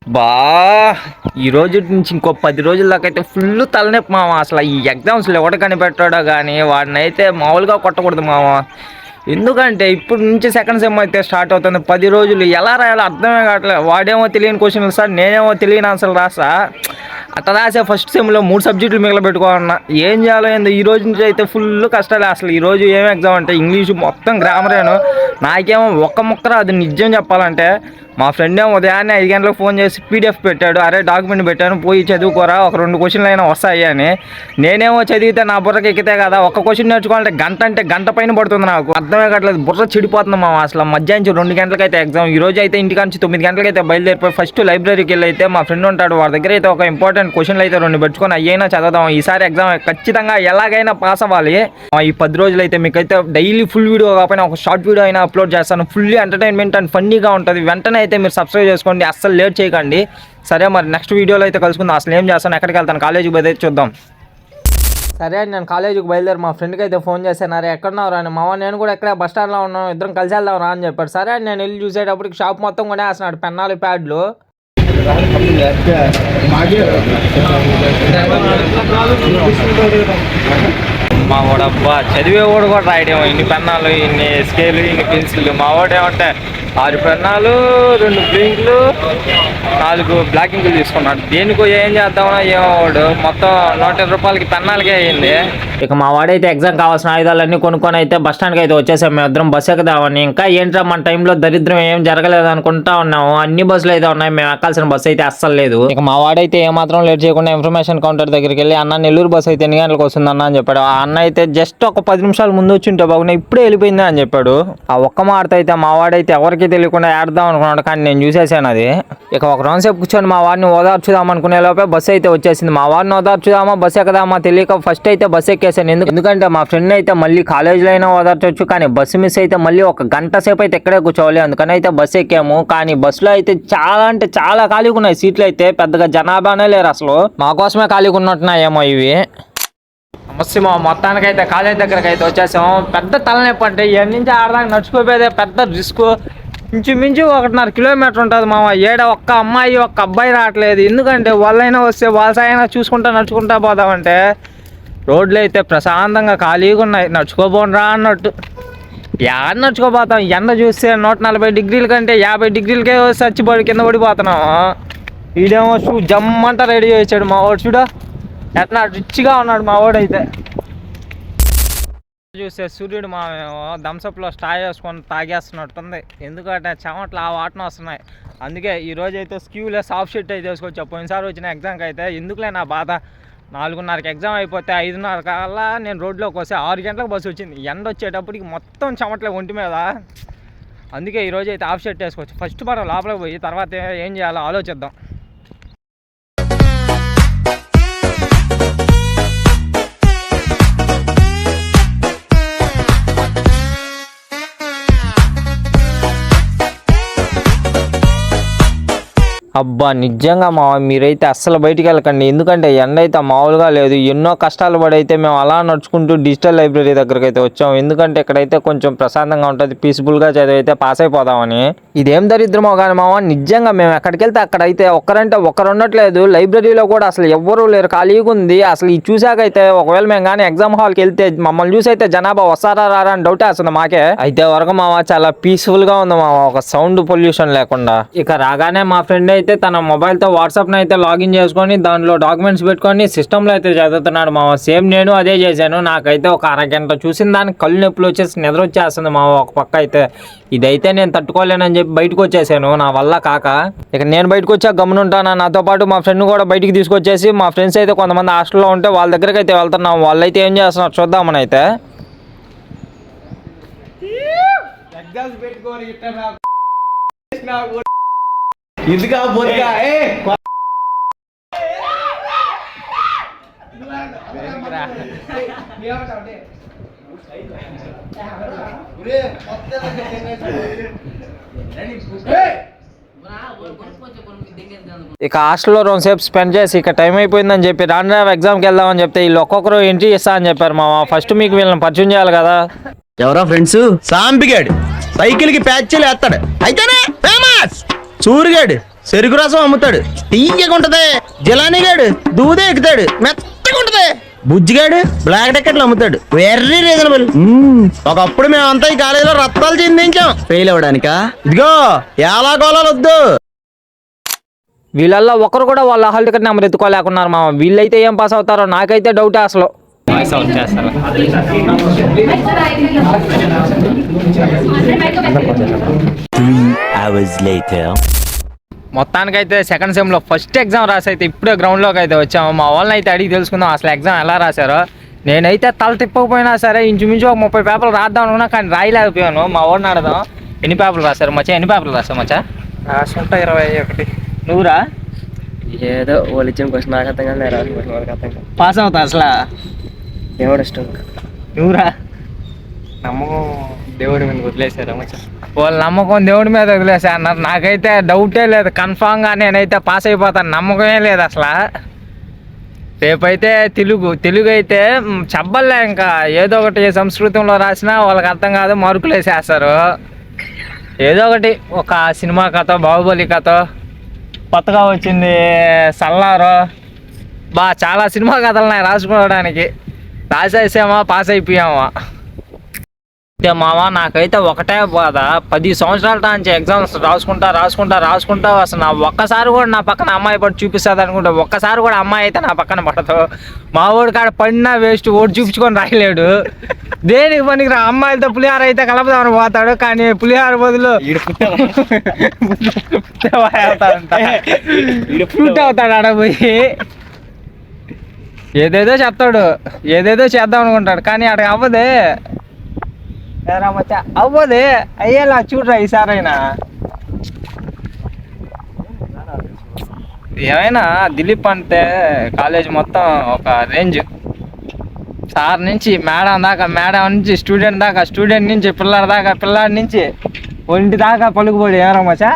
బా ఈ రోజు నుంచి ఇంకో 10 రోజుల దాకా అయితే ఫుల్ తలనొప్పి మామ. అసలు ఈ ఎగ్జామ్స్లో ఎవడ కనిపెట్టాడో కానీ వాడిని అయితే మామూలుగా కొట్టకూడదు మామ. ఎందుకంటే ఇప్పుడు నుంచి సెకండ్ సెమ్ అయితే స్టార్ట్ అవుతుంది. 10 రోజులు ఎలా రాయాలో అర్థమే కావట్లేదు. వాడేమో తెలియని క్వశ్చన్లు సార్, నేనేమో తెలియని ఆన్సర్లు రాసా. అట్లా రాసే ఫస్ట్ సెమ్లో 3 సబ్జెక్టులు మిగలబెట్టుకోవాలన్నా ఏం చేయాలో ఏందో. ఈ రోజు నుంచి అయితే ఫుల్ కష్టాలే. అసలు ఈరోజు ఏం ఎగ్జామ్ అంటే ఇంగ్లీషు మొత్తం గ్రామరేను. నాకేమో ఒక్క ముక్క రాదు నిజం చెప్పాలంటే. మా ఫ్రెండ్ ఏమో ఉదయాన్నే 5 గంటలకు ఫోన్ చేసి పీడిఎఫ్ పెట్టాడు, అరే డాక్యుమెంట్ పెట్టాను పోయి చదువుకోరా, ఒక 2 క్వశ్చన్లు అయినా వస్తాయి అని. నేనేమో చదివితే నా బుర్రకి ఎక్కితే కదా, ఒక క్వశ్చన్ నేర్చుకోవాలంటే గంట పైన పడుతుంది. నాకు అర్థమే కావట్లేదు, బుర్ర చెడిపోతుంది మా. అసలు మధ్యాహ్నం 2 గంటలకైతే ఎగ్జామ్. ఈ రోజు అయితే ఇంటికి నుంచి 9 గంటలకైతే బయలుదేరిపోయి ఫస్ట్ లైబ్రరీకి వెళ్ళి అయితే మా ఫ్రెండ్ ఉంటాడు, వాడి దగ్గర అయితే ఒక ఇంపార్టెంట్ క్వశ్చన్లు అయితే 2 పెట్టుకొని అయ్యైనా చదువుదాం. ఈసారి ఎగ్జామ్ ఖచ్చితంగా ఎలాగైనా పాస్ అవ్వాలి. ఈ 10 రోజులు అయితే మీకైతే డైలీ ఫుల్ వీడియో కాకపోయినా ఒక షార్ట్ వీడియో అయినా అప్లోడ్ చేస్తాను. ఫుల్లీ ఎంటర్టైన్మెంట్ అండ్ ఫన్నీగా ఉంటుంది. వెంటనే అయితే మీరు సబ్స్క్రైబ్ చేసుకోండి, అస్సలు లేట్ చేయకండి. సరే మరి నెక్స్ట్ వీడియోలో అయితే కలుసుకుందాం. అసలు ఏం చేస్తాను, ఎక్కడికి వెళ్తాను, కాలేజీకి పోతే చూద్దాం. సరే అండి, నేను కాలేజీకి బయలుదేరి మా ఫ్రెండ్కి అయితే ఫోన్ చేశాను. అరే ఎక్కడున్నావు రా అని. మామ నేను కూడా ఎక్కడ బస్ స్టాండ్లో ఉన్నాను, ఇద్దరం కలిసి వెళ్దాం రా అని చెప్పాడు. సరే అండి, నేను వెళ్ళి చూసేటప్పటికి షాప్ మొత్తం కొనేస్తున్నాడు, పెన్నాలు ప్యాడ్లు. మా వాడబ్బా చదివేవాడు కూడా రాయడేమో, ఇన్ని పెన్నాలు, ఇన్ని స్కేలు, ఇన్ని పెన్సిల్. మా వాడు ఏమంటే 6 పెన్నాలు, 2 బ్లింక్లు, 4 బ్లాక్ ఇంకులు తీసుకున్నాడు. దేనికో ఏం చేద్దామో ఏమో. వాడు మొత్తం 120 రూపాయలకి పెన్నాలకే అయింది. ఇక మా వాడైతే ఎగ్జామ్ కావాల్సిన ఆయుధాలన్నీ కొనుక్కొని అయితే బస్ స్టాండ్కి అయితే వచ్చేసాం. మేము ఇద్దరం బస్సు ఎక్కుదామని. ఇంకా ఏంట్రా మన టైంలో దరిద్రం ఏం జరగలేదు అనుకుంటా ఉన్నాము. అన్ని బస్సులు అయితే ఉన్నాయి, మేము ఎక్కాల్సిన బస్సు అయితే అస్సలు లేదు. ఇక మా వాడైతే ఏమాత్రం లేట్ చేయకుండా ఇన్ఫర్మేషన్ కౌంటర్ దగ్గరికి వెళ్ళి, అన్న నెల్లూరు బస్సు అయితే ఎన్ని గంటలకు వస్తుంది అన్న అని చెప్పాడు. ఆ అన్న అయితే జస్ట్ ఒక 10 నిమిషాలు ముందు వచ్చి ఉంటే బాగున్నా, ఇప్పుడే వెళ్ళిపోయింది అని చెప్పాడు. ఆ ఒక్క మాట అయితే మా వాడైతే ఎవరికి తెలియకుండా ఆడదాం అనుకున్నాడు, కానీ నేను చూసేసాను అది. ఇక ఒక రౌండ్ సేపు కూర్చొని మా వాడిని ఓదార్చుదాం అనుకునే లోపే బస్సు అయితే వచ్చేసింది. మా వాడిని ఓదార్చుదామా బస్సు ఎక్కదామా తెలియక ఫస్ట్ అయితే బస్సు ఎక్కేసాను. ఎందుకంటే మా ఫ్రెండ్ అయితే మళ్ళీ కాలేజీలో అయినా ఓదార్చవచ్చు, కానీ బస్సు మిస్ అయితే మళ్ళీ ఒక గంట సేపు అయితే ఎక్కడే కూర్చోవాలి. అందుకని అయితే బస్సు ఎక్కాము. కానీ బస్సులో అయితే చాలా అంటే చాలా ఖాళీగా ఉన్నాయి సీట్లు. అయితే పెద్దగా జనాభానే లేరు అసలు, మా కోసమే ఖాళీగా ఉన్నట్టున్నాయేమో ఇవి. సమస్య మొత్తానికైతే కాలేజ్ దగ్గరకు అయితే వచ్చేసాము. పెద్ద తలనొప్పి అంటే ఇక్కడి నుంచి ఆడదాకా నడుచుకోపోయేదే పెద్ద రిస్క్. ఇంచుమించు 1.5 కిలోమీటర్ ఉంటుంది మామ. ఏడ ఒక్క అమ్మాయి ఒక్క అబ్బాయి రావట్లేదు. ఎందుకంటే వాళ్ళైనా వస్తే వాళ్ళ సాయన చూసుకుంటా నడుచుకుంటా పోదామంటే రోడ్లు అయితే ప్రశాంతంగా ఖాళీగా ఉన్నాయి. నడుచుకోబోనరా అన్నట్టు యాడ నడుచుకోపోతాం. ఎండ చూస్తే 140 డిగ్రీల కంటే 50 డిగ్రీలకే చచ్చిపడి కింద పడిపోతున్నాము. వీడేమో జమ్మంతా రెడీ చేసాడు మా వాడు. చూడ ఎట్లా రిచ్గా ఉన్నాడు మా వాడు అయితే. చూస్తే సూర్యుడు మా థమ్సప్లో స్టాయ్ వేసుకొని తాగేస్తున్నట్టుంది. ఎందుకంటే చెమట్లు ఆ వాటన వస్తున్నాయి. అందుకే ఈరోజు అయితే స్క్యూలెస్ హాఫ్ షర్ట్ అయితే వేసుకొచ్చా. పోయినసారి వచ్చిన ఎగ్జామ్కి అయితే ఎందుకులే నా బాధ. 4:30కి ఎగ్జామ్ అయిపోతే 5:30 కల్లా నేను రోడ్లోకి వస్తే 6 గంటలకు బస్సు వచ్చింది. ఎండ వచ్చేటప్పటికి మొత్తం చెమట్లే ఒంటి మీద. అందుకే ఈరోజు అయితే హాఫ్ షర్ట్ వేసుకోవచ్చు. ఫస్ట్ మనం లోపలికి పోయి తర్వాత ఏం చేయాలో ఆలోచిద్దాం. అబ్బా నిజంగా మా మీరైతే అస్సలు బయటికి వెళ్ళకండి. ఎందుకంటే ఎండ అయితే మామూలుగా లేదు. ఎన్నో కష్టాలు పడి అయితే మేము అలా నడుచుకుంటూ డిజిటల్ లైబ్రరీ దగ్గరికి అయితే వచ్చాము. ఎందుకంటే ఇక్కడైతే కొంచెం ప్రశాంతంగా ఉంటుంది, పీస్ఫుల్గా చదివితే పాస్ అయిపోదామని. ఇదేం దరిద్రమో కానీ మామ, నిజంగా మేము ఎక్కడికి వెళ్తే అక్కడైతే ఒక్కరంటే ఒక్కరు ఉండట్లేదు. లైబ్రరీలో కూడా అసలు ఎవ్వరూ లేరు, ఖాళీగా ఉంది. అసలు ఈ చూసాకైతే ఒకవేళ మేము కానీ ఎగ్జామ్ హాల్కి వెళ్తే మమ్మల్ని చూసి అయితే జనాభా వస్తారా రారా అని డౌట్ వేస్తుంది మాకే. అయితే వరకు మామ చాలా పీస్ఫుల్గా ఉంది మామ, ఒక సౌండ్ పొల్యూషన్ లేకుండా. ఇక రాగానే మా ఫ్రెండ్ అయితే తన మొబైల్తో వాట్సాప్ని అయితే లాగిన్ చేసుకొని దానిలో డాక్యుమెంట్స్ పెట్టుకొని సిస్టంలో అయితే చదువుతున్నాడు మామ. సేమ్ నేను అదే చేశాను. నాకైతే ఒక అరగంట చూసిన దానికి కళ్ళు నొప్పులు వచ్చేసి నిద్ర వచ్చేస్తుంది మామ ఒక పక్క అయితే. ఇదైతే నేను తట్టుకోలేనని చెప్పి బయటకు వచ్చేసాను, నా వల్ల కాక. ఇక నేను బయటకు వచ్చా గమనుంటాను. నాతో పాటు మా ఫ్రెండ్ కూడా బయటికి తీసుకొచ్చేసి, మా ఫ్రెండ్స్ అయితే కొంతమంది హాస్టల్లో ఉంటే వాళ్ళ దగ్గరికి అయితే వెళ్తున్నాం. వాళ్ళైతే ఏం చేస్తున్నారు చూద్దామని అయితే. ఇదిగా బొద్దుగా ఇక హాస్టల్లో 2 సేపు స్పెండ్ చేసి ఇక టైం అయిపోయిందని చెప్పి రాను ఎగ్జామ్కి వెళ్దామని చెప్తే వీళ్ళు ఒక్కొక్కరు ఎంట్రీ ఇస్తా అని చెప్పారు మామ. ఫస్ట్ మీకు వీళ్ళని పరిచయం చేయాలి కదా. ఎవరా ఫ్రెండ్స్? సాంపిగాడు సైకిల్ కి ప్యాచ్లు వేస్తాడు, అయితేనే ఫేమస్. సూరిగాడు చెరుకు రసం అమ్ముతాడు, తీయగా ఉంటది. జిలానీగాడు దూదే ఎక్కుతాడు, మెత్తగా ఉంటది. బుజ్జిగాడు బ్లాక్ టికెట్లు అమ్ముతాడు, వెరీ రీజనబుల్. ఒకప్పుడు మేమంతా ఈ కాలేజీలో రత్తాలు చిందించాం ఫెయిల్ అవ్వడానికా. ఇదిగో ఎలా గోళాలు వద్దు. వీళ్ళల్లో ఒకరు కూడా వాళ్ళ హాల్ టికెట్ నెంబర్ ఎత్తుకోలేకున్నారు మామ. వీళ్ళైతే ఏం పాస్ అవుతారో నాకైతే డౌటే అసలు. వాయిస్ అవుట్ చేస్తారు. 3 hours later. మొత్తానికైతే సెకండ్ సెమ్లో ఫస్ట్ ఎగ్జామ్ రాసి అయితే ఇప్పుడే గ్రౌండ్లోకి అయితే వచ్చాము. మా వాళ్ళని అయితే అడిగి తెలుసుకుందాం అసలు ఎగ్జామ్ ఎలా రాశారో. నేనైతే తల తిప్పకపోయినా సరే ఇంచుమించు ఒక 30 పేపర్లు రాద్దాం అనుకున్నా, కానీ రాయలేకపోయాను. మా వాడిని అడదాం. ఎన్ని పేపర్లు రాశారు మచ్చా? ఎన్ని పేపర్లు రాశావు మచ్చా? రాసుకుంటా 21. నువ్వురా? ఏదో వాళ్ళు ఇచ్చిన క్వశ్చన్ నాకు అర్థం కానీ రాసిన క్వశ్చన్ వాళ్ళకి అర్థం కాదు. పాస్ అవుతా అసలు? దేవుడు ఇష్టం. నువ్వురా? నమ్మకం దేవుడి మీద వదిలేసారా మచ్చా? వాళ్ళ నమ్మకం దేవుడి మీద వదిలేసా అన్నారు. నాకైతే డౌటే లేదు, కన్ఫామ్గా నేనైతే పాస్ అయిపోతాను, నమ్మకమే లేదు అసలు. రేపైతే తెలుగు అయితే చెప్పలే, ఇంకా ఏదో ఒకటి సంస్కృతంలో రాసినా వాళ్ళకి అర్థం కాదు, మార్కులు వేసేస్తారు. ఏదో ఒకటి ఒక సినిమా కథ, బాహుబలి కథ, కొత్తగా వచ్చింది సల్లారు, చాలా సినిమా కథలు ఉన్నాయి రాసుకోవడానికి. రాసేసామా పాస్ అయిపోయామా. అయితే మామ నాకైతే ఒకటే బాధ, 10 సంవత్సరాల నుంచి ఎగ్జామ్స్ రాసుకుంటా అసలు నా ఒక్కసారి కూడా నా పక్కన అమ్మాయి పడి చూపిస్తుంది అనుకుంటా, ఒక్కసారి కూడా అమ్మాయి అయితే నా పక్కన పడదు. మా వాడు కాడ పడినా వేస్ట్, ఓడి చూపించుకొని రాయలేడు. దేనికి పనికి అమ్మాయిలతో పులిహార అయితే కలపదామని పోతాడు, కానీ పులిహార బదులు ఫ్రూట్ అవుతాడు ఆడపోయి. ఏదేదో చెప్తాడు, ఏదేదో చేద్దాం అనుకుంటాడు, కానీ అక్కడ అవ్వదే. అవ్వదే అయ్యేలా చూడరా ఈసారైనా. ఏమైనా దిలీప్ అంటే కాలేజ్ మొత్తం ఒక రేంజ్. సార్ నుంచి మేడం దాకా, మేడం నుంచి స్టూడెంట్ దాకా, స్టూడెంట్ నుంచి పిల్లాడి దాకా, పిల్లాడి నుంచి ఒంటి దాకా పలుకుబడి. ఏమరా మచ్చా?